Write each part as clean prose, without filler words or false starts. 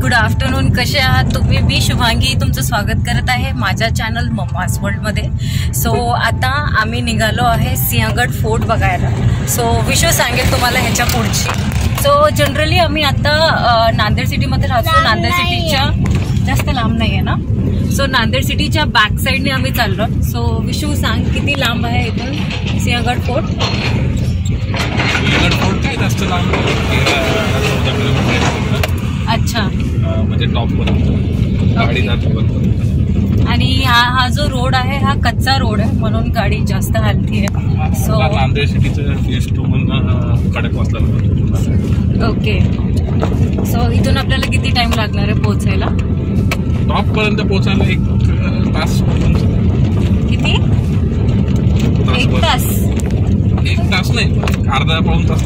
Good afternoon. कसे आहात तुम्ही? मी शुभांगी तुमचं स्वागत करत आहे माझ्या चॅनल मम्माज वर्ल्डमध्ये. सो आता आम्ही निघालो आहे सिंहगड फोर्ट बघायला. सो विश्व सांगेल तुम्हाला ह्याच्या पुढची. सो जनरली आम्ही आता नांदेड सिटीमध्ये राहतो. नांदेड सिटीच्या जास्त लांब नाही आहे ना. सो नांदेड सिटीच्या बॅक साईडने आम्ही चाललो. सो विश्व सांग किती लांब आहे इथून सिंहगड फोर्ट? सिंहगड फोर्ट काय जास्त लांब अच्छा, म्हणजे टॉपपर्यंत गाडी जात. आणि हा जो रोड आहे हा कच्चा रोड आहे म्हणून गाडी जास्त हलती आहे. सो नांदेड सिटीचं फेज 2 म्हणून खडकवासला. ओके. सो इथून आपल्याला किती टाइम लागणार आहे पोहोचायला? टॉप पर्यंत पोहोचायला 1 तास. किती? 1 तास? 1 तास नाही, अर्धा पाऊण तास.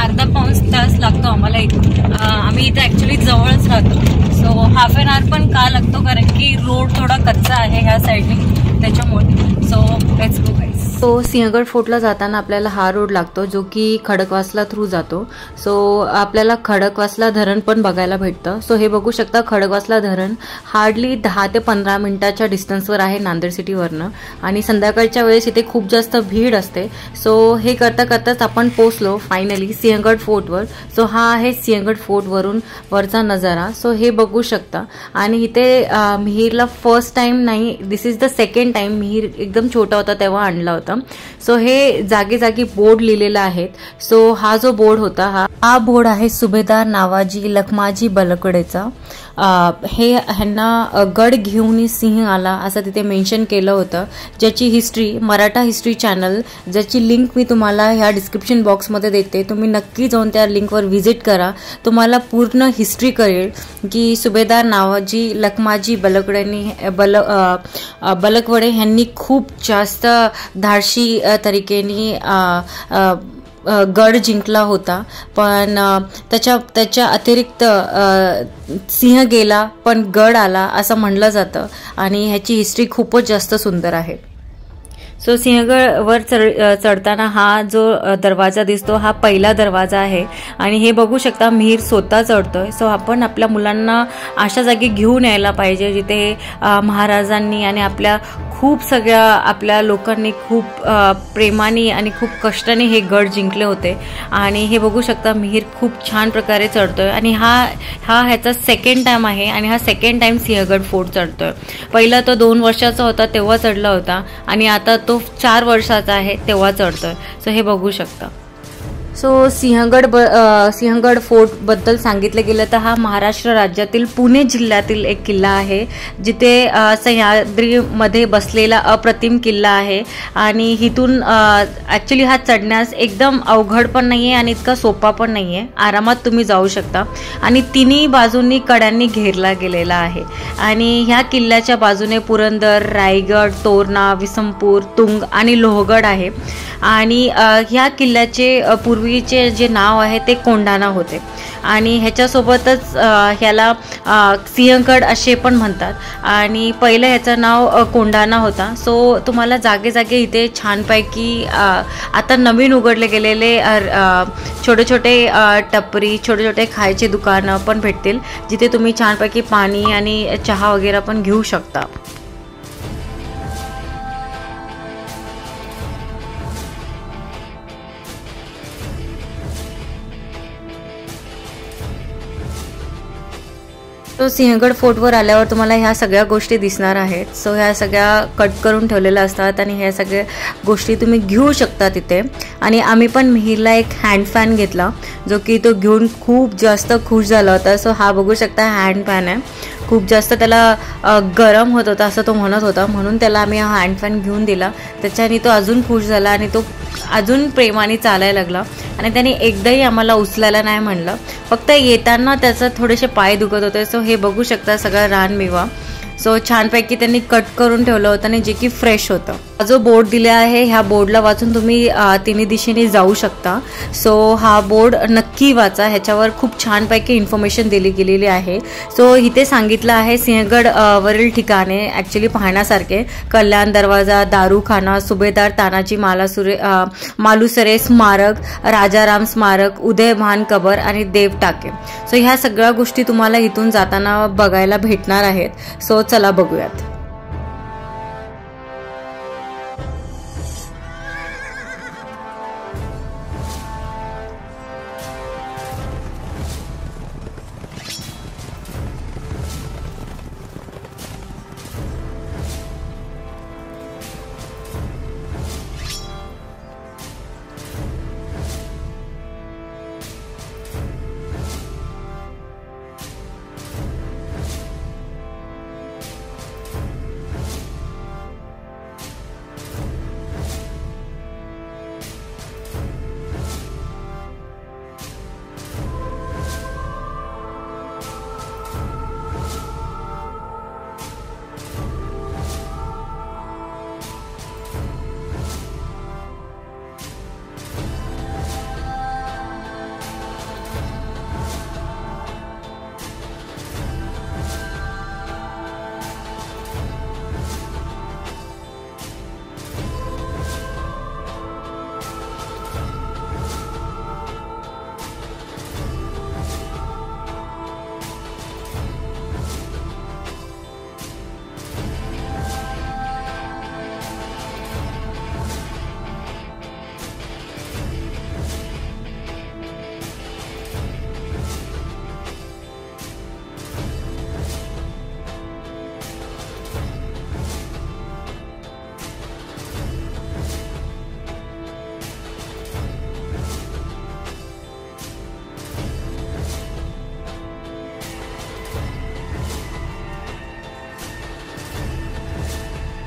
अर्धा पाऊण तास लागतो आम्हाला इथून. आम्ही इथे ऍक्च्युली जवळच राहतो. सो हाफ एन आवर पण का लागतो कारण की रोड थोडा कच्चा आहे ह्या साईडने, त्याच्यामुळे. So let's go guys. So Sinhagad फोर्टला जाताना आपल्याला हा रोड लागतो जो की खडकवासला थ्रू जातो. सो आपल्याला खडकवासला धरण पण बघायला भेटतं. सो हे बघू शकता, खडकवासला धरण हार्डली 10 ते 15 मिनिटाच्या डिस्टन्सवर आहे नांदेड सिटीवरनं. आणि संध्याकाळच्या वेळेस इथे खूप जास्त भीड असते. सो हे करता करताच आपण पोहोचलो फायनली सिंहगड फोर्टवर. सो हा आहे सिंहगड फोर्टवरून वरचा नजारा. सो हे बघू शकता. आणि इथे मिहीरला फर्स्ट टाइम नाही, this is the second time. Mihir एकदम छोटा होता तेव्हा आणला होता. सो हे जागी जागी बोर्ड लिहिलेला आहेत. सो हा जो बोर्ड होता हा बोर्ड आहे सुभेदार नावाजी लखमाजी बलकडेचा. हे ह्यांना गड घेऊन सिंह आला असं तिथे मेन्शन केलं होतं. ज्याची हिस्ट्री मराठा हिस्ट्री चॅनल, ज्याची लिंक मी तुम्हाला ह्या डिस्क्रिप्शन बॉक्समध्ये देते. तुम्ही नक्की जाऊन त्या लिंकवर व्हिजिट करा. तुम्हाला पूर्ण हिस्ट्री कळेल की सुभेदार नावाजी लखमाजी बलकवडे ह्यांनी खूप जास्त धाडशी तरीकेने गड जिंकला होता. पण त्याच्या अतिरिक्त सिंह गेला पण गड आला असं म्हणलं जातं. आणि ह्याची हिस्ट्री खूपच जास्त सुंदर आहे. सो सिंहगडवर चढताना हा जो दरवाजा दिसतो हा पहिला दरवाजा आहे. आणि हे बघू शकता मिहीर स्वतः चढतोय. सो आपण आपल्या मुलांना अशा जागी घेऊन यायला पाहिजे जिथे महाराजांनी आणि खूप सगळ्या आपल्या लोकांनी खूप प्रेमाने आणि खूप कष्टाने हे गड जिंकले होते. आणि हे बघू शकता मिहीर खूप छान प्रकारे चढतोय. आणि ह्याचा सेकंड टाइम आहे. आणि हा सेकंड टाइम सिंहगड फोर्ट चढतोय. पहिला तो 2 वर्षाचा होता तेव्हा चढला होता आणि आता तो 4 वर्षाचा आहे तेव्हा चढतोय. सो हे बघू शकता. सो सिंहगड फोर्ट बद्दल सांगितलं गेलं तर हा महाराष्ट्र राज्यातील पुणे जिल्ह्यातील एक किल्ला आहे. जिथे सह्याद्रीमध्ये बसलेला अप्रतिम किल्ला आहे. आणि इथून ॲक्च्युली हा चढण्यास एकदम अवघड पण नाही आहे आणि इतका सोपा पण नाही आहे. आरामात तुम्ही जाऊ शकता. आणि तिन्ही बाजूंनी कड्यांनी घेरला गेलेला आहे. आणि ह्या किल्ल्याच्या बाजूने पुरंदर, रायगड, तोरणा, विसमपूर, तुंग आणि लोहगड आहे. आणि ह्या किल्ल्याचे पूर्वीचे जे नाव आहे ते कोंढाणा होते. आणि ह्याच्यासोबतच ह्याला सिंहगड असे पण म्हणतात. आणि पहिलं ह्याचं नाव कोंढाणा होता. सो तुम्हाला जागे जागे इथे छानपैकी आता नवीन उघडले गेलेले छोटे छोटे टपरी, छोटे छोटे खायचे दुकानं पण भेटतील जिथे तुम्ही छानपैकी पाणी आणि चहा वगैरे पण घेऊ शकता. तो सिंहगड फोर्टवर आल्यावर तुम्हाला ह्या सगळ्या गोष्टी दिसणार आहेत. सो ह्या सगळ्या कट करून ठेवलेल्या असतात आणि ह्या सगळ्या गोष्टी तुम्ही घेऊ शकता तिथे. आणि आम्ही पण मिहीरला एक हँड फॅन घेतला जो की तो घेऊन खूप जास्त खुश झाला होता. सो हा बघू शकता हँड फॅन आहे. खूप जास्त त्याला गरम होत होता असं तो म्हणत होता, म्हणून त्याला आम्ही हा हँड फॅन घेऊन दिला. त्याच्याने तो अजून खुश झाला आणि तो अजून प्रेमाने चालायला लागला. आणि त्याने एकदाही आम्हाला उचलायला नाही म्हणलं. फक्त येताना त्याचा थोडेसे पाय दुखत होते. सो हे बघू शकता सगळा रानमेवा. सो छानपैकी त्यांनी कट करून ठेवलं होतं आणि जे की फ्रेश होतं। जो बोर्ड दिला आहे ह्या बोर्डला वाचून तुम्ही तिन्ही दिशेने जाऊ शकता। सो हा बोर्ड नक्की वाचा, ह्याच्यावर खूप छानपैकी इन्फॉर्मेशन दिली गेलेली आहे। सो इथे सांगितलं आहे सिंहगड वरील ठिकाणे ॲक्च्युली पाहण्यासारखे कल्याण दरवाजा, दारूखाना, सुभेदार तानाजी मालुसरे स्मारक, राजाराम स्मारक, उदयभान कबर आणि देव टाके। सो ह्या सगळ्या गोष्टी तुम्हाला इथून जाताना बघायला भेटणार आहेत। सो चला बघूयात।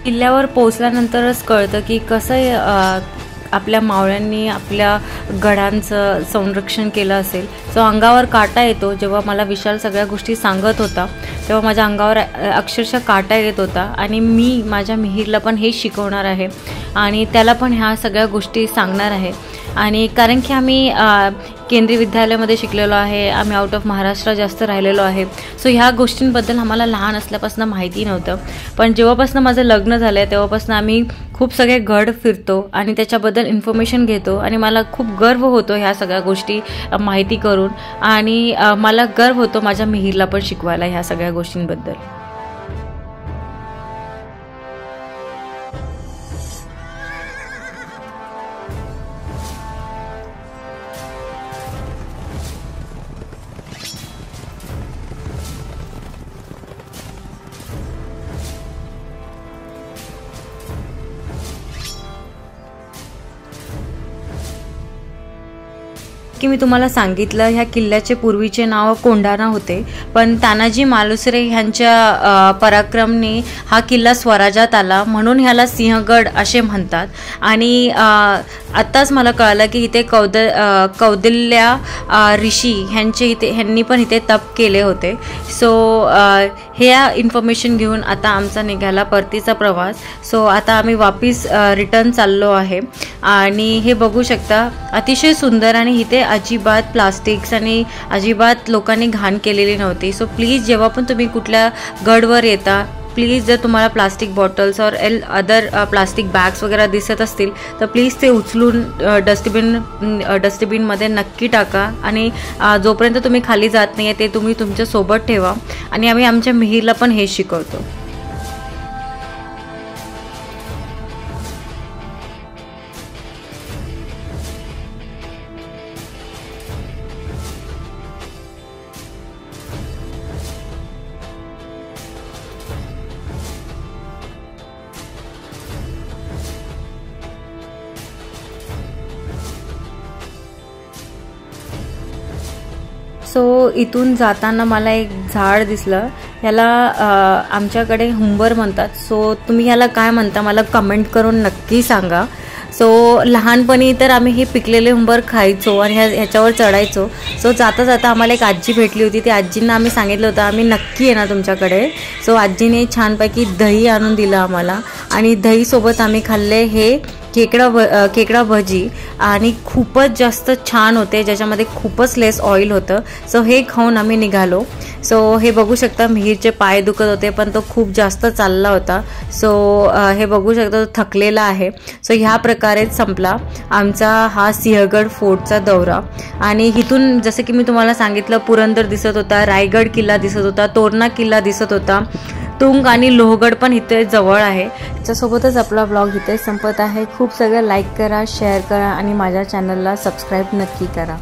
किल्ल्यावर पोहोचल्यानंतरच कळतं की कसं आपल्या मावळ्यांनी आपल्या गडांचं संरक्षण केलं असेल। सो अंगावर काटा येतो। जेव्हा मला विशाल सगळ्या गोष्टी सांगत होता तेव्हा माझ्या अंगावर अक्षरशः काटा येत होता आणि मी माझ्या मिहीरला पण हे शिकवणार आहे आणि त्याला पण ह्या सगळ्या गोष्टी सांगणार आहे। आणि कारण की आम्ही केंद्रीय विद्यालयामध्ये शिकलेलो आहे, आम्ही आउट ऑफ महाराष्ट्र जास्त राहिलेलो आहे। सो ह्या गोष्टींबद्दल आम्हाला लहान असल्यापासून माहिती नव्हतं, पण जेव्हापासून माझं लग्न झालं आहे तेव्हापासून आम्ही खूप सगळे गड फिरतो आणि त्याच्याबद्दल इन्फॉर्मेशन घेतो आणि मला खूप गर्व होतो ह्या सगळ्या गोष्टी माहिती करून आणि मला गर्व होतो माझ्या मिहीरला पण शिकवायला ह्या सगळ्या गोष्टींबद्दल। की मी तुम्हाला सांगितलं ह्या किल्ल्याचे पूर्वीचे नाव कोंढाणा होते, पण तानाजी मालुसरे ह्यांच्या पराक्रमने हा किल्ला स्वराज्यात आला म्हणून ह्याला सिंहगड असे म्हणतात। आणि आत्ताच मला कळलं की इथे कौदिल्या ऋषी ह्यांनी पण इथे तप केले होते। सो ह्या इन्फॉर्मेशन घेऊन आता आमचा निघाला परतीचा प्रवास। सो आता आम्ही वापिस रिटर्न चाललो आहे आणि हे बघू शकता अतिशय सुंदर आणि इथे अजिबात प्लास्टिक्स आणि अजिबात लोकांनी घाण केलेली नव्हती। सो प्लीज जेव्हा पण तुम्ही कुठल्या गडवर येता प्लीज जर तुम्हाला प्लास्टिक बॉटल्स और अदर प्लास्टिक बॅग्स वगैरे दिसत असतील तर प्लीज ते उचलून डस्टबिनमध्ये नक्की टाका आणि जोपर्यंत तुम्ही खाली जात नाही आहे ते तुम्ही तुमच्या सोबत ठेवा। आणि आम्ही आमच्या मिहीरला पण हे शिकवतो। सो इथून जाताना मला एक झाड दिसलं, ह्याला आमच्याकडे हुंबर म्हणतात। सो तुम्ही ह्याला काय म्हणता मला कमेंट करून नक्की सांगा। सो लहानपणी तर आम्ही हे पिकलेले उंबर खायचो आणि ह्याच्यावर चढायचो. सो जाता जाता आम्हाला एक आजी भेटली होती. त्या आजींना आम्ही सांगितलं होतं आम्ही नक्की येणार तुमच्याकडे. सो आजीने छानपैकी दही आणून दिलं आम्हाला आणि दहीसोबत आम्ही खाल्ले हे खेकडा भजी आणि खूपच जास्त छान होते, ज्याच्यामध्ये खूपच लेस ऑइल होतं. सो हे खाऊन आम्ही निघालो. सो हे बघू शकता मिहीरचे पाय दुखत होते पण तो खूप जास्त चालला होता. सो हे बघू शकता तो थकलेला आहे. सो ह्या प्रकारेच संपला आमचा हा सिंहगड फोर्टचा दौरा. आणि इथून जसं की मी तुम्हाला सांगितलं पुरंदर दिसत होता, रायगड किल्ला दिसत होता, तोरणा किल्ला दिसत होता, तुंग आणि लोहगड पण इथे जवळ आहे. त्याच्यासोबतच आपला ब्लॉग इथे संपत आहे. खूप सगळं लाईक करा, शेअर करा आणि माझ्या चॅनलला सबस्क्राईब नक्की करा.